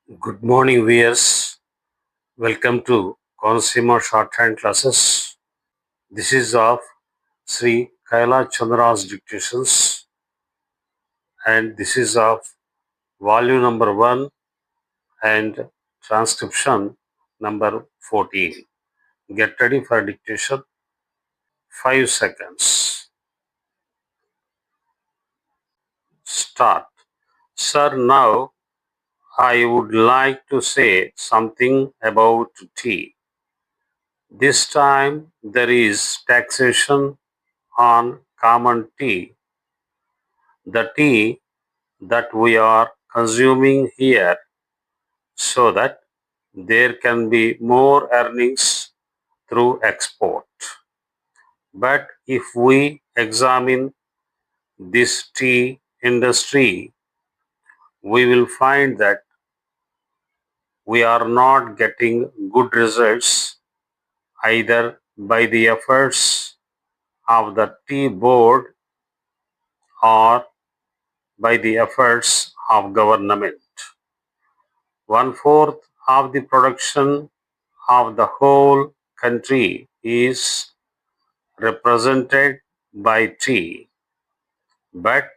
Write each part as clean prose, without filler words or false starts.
Good morning, viewers. Welcome to Consumer Shorthand classes. This is of Sri Kailash Chandra'S Dictations, and this is of volume number 1 and transcription number 14. Get ready for dictation. 5 seconds. Start. Sir, now I would like to say something about tea. This time there is taxation on common tea, the tea that we are consuming here, so that there can be more earnings through export. But if we examine this tea industry, we will find that we are not getting good results either by the efforts of the tea board or by the efforts of government. One fourth of the production of the whole country is represented by tea, but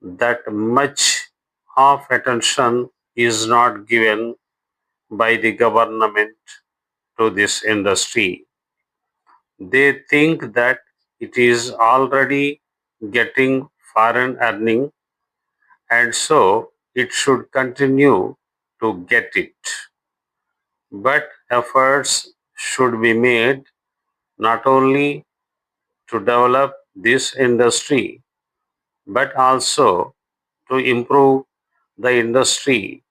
that much of attention is not given by the government to this industry. They think that it is already getting foreign earning, and so it should continue to get it. But efforts should be made not only to develop this industry, but also to improve the industry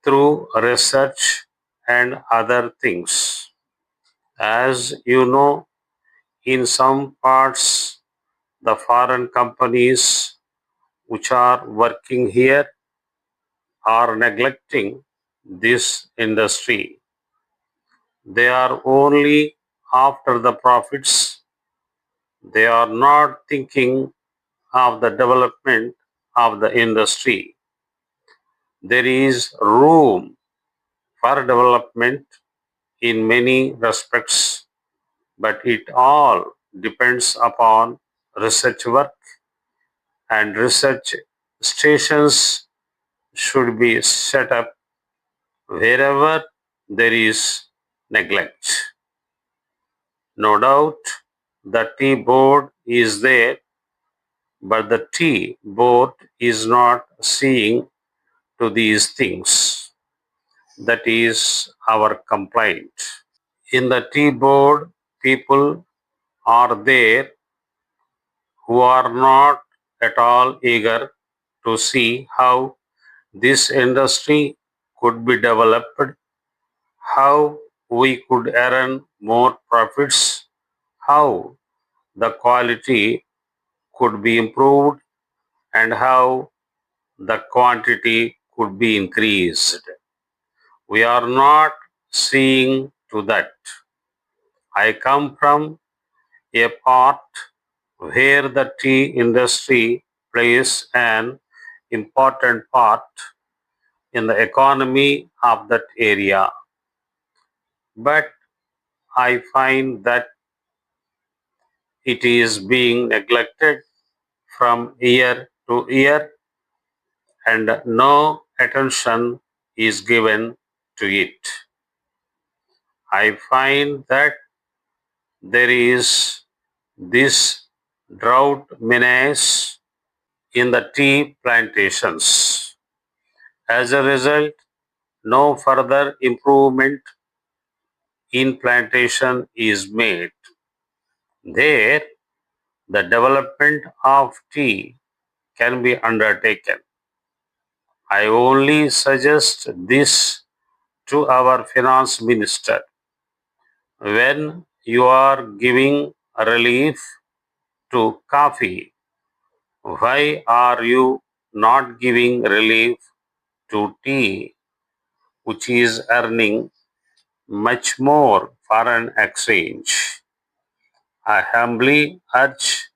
through research and other things. As you know, in some parts, the foreign companies which are working here are neglecting this industry. They are only after the profits. They are not thinking of the development of the industry. There is room for development in many respects, but it all depends upon research work, and research stations should be set up wherever there is neglect. No doubt the tea board is there, but the tea board is not seeing to these things. That is our complaint. In the tea board, people are there who are not at all eager to see how this industry could be developed, how we could earn more profits, how the quality could be improved, and how the quantity could be increased. We are not seeing to that. I come from a part where the tea industry plays an important part in the economy of that area. But I find that it is being neglected from year to year, and no attention is given to it. I find that there is this drought menace in the tea plantations. As a result, no further improvement in plantation is made. There, the development of tea can be undertaken. I only suggest this to our finance minister. When you are giving relief to coffee, why are you not giving relief to tea, which is earning much more foreign exchange? I humbly urge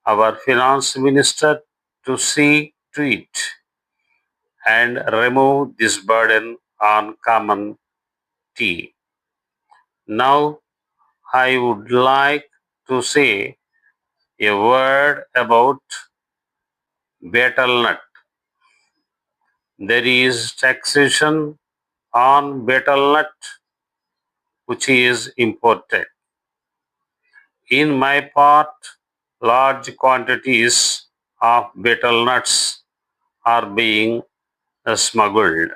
our finance minister to see to it, and remove this burden on common tea. Now, I would like to say a word about betel nut. There is taxation on betel nut which is imported. In my part, large quantities of betel nuts are being smuggled.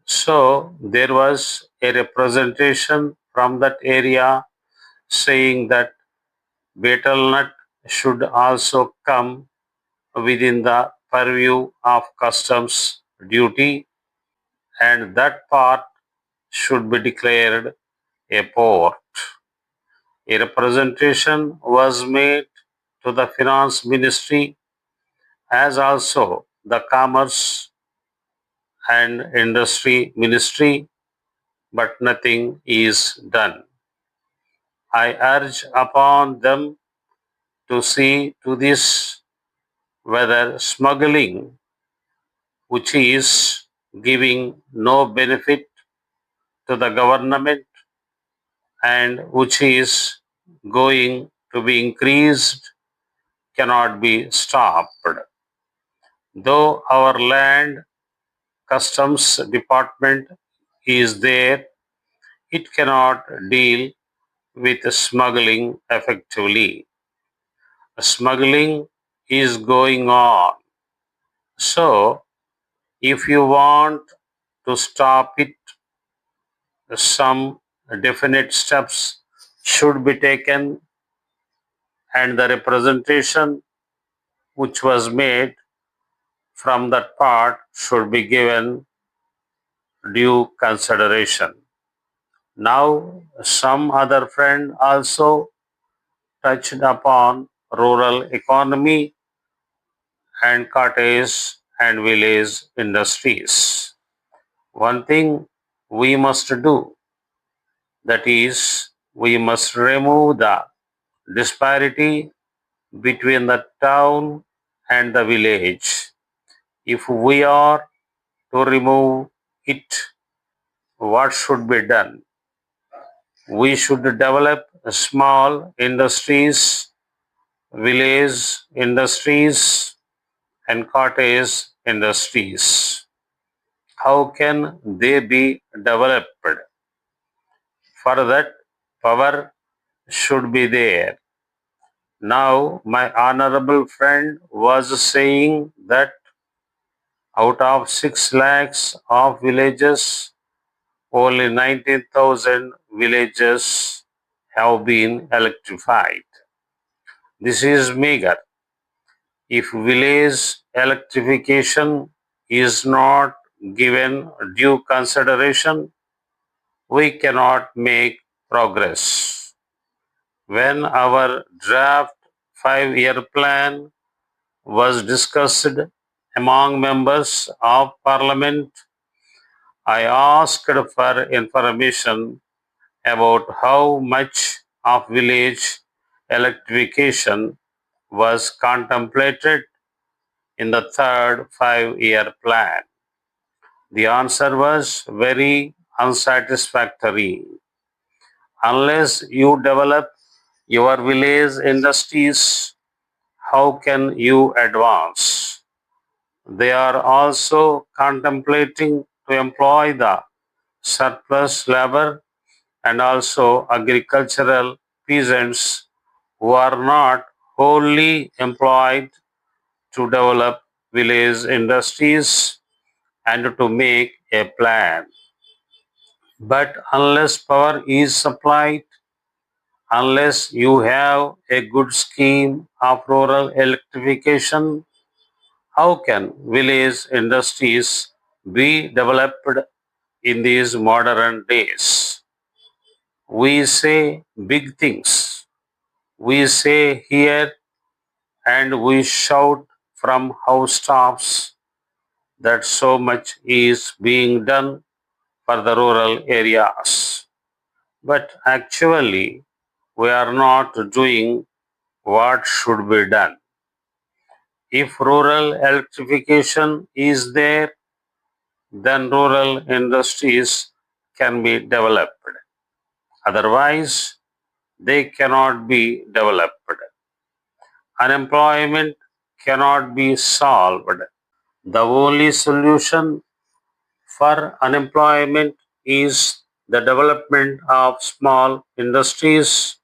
So there was a representation from that area saying that betel nut should also come within the purview of customs duty, and that part should be declared a port. A representation was made to the finance ministry as also the commerce and industry ministry, but nothing is done. I urge upon them to see to this whether smuggling, which is giving no benefit to the government and which is going to be increased, cannot be stopped. Though our land customs department is there, it cannot deal with smuggling effectively. Smuggling is going on. So, if you want to stop it, some definite steps should be taken, and the representation which was made from that part should be given due consideration. Now, some other friend also touched upon rural economy and cottage and village industries. One thing we must do, that is, we must remove the disparity between the town and the village. If we are to remove it, what should be done? We should develop small industries, village industries, and cottage industries. How can they be developed? For that, power should be there. Now, my honorable friend was saying that out of 6 lakhs of villages, only 19,000 villages have been electrified. This is meager. If village electrification is not given due consideration, we cannot make progress. When our draft 5-year plan was discussed among members of parliament, I asked for information about how much of village electrification was contemplated in the third 5-year plan. The answer was very unsatisfactory. Unless you develop your village industries, how can you advance? They are also contemplating to employ the surplus labor and also agricultural peasants who are not wholly employed to develop village industries and to make a plan. But unless power is supplied, unless you have a good scheme of rural electrification, how can village industries be developed in these modern days? We say big things. We say here and we shout from housetops that so much is being done for the rural areas. But actually, we are not doing what should be done. If rural electrification is there, then rural industries can be developed. Otherwise, they cannot be developed. Unemployment cannot be solved. The only solution for unemployment is the development of small industries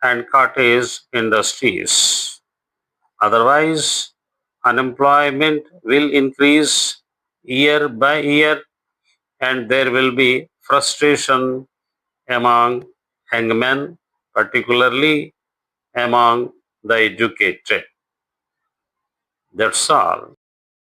and cottage industries. Otherwise, unemployment will increase year by year and there will be frustration among young men, particularly among the educated. That's all.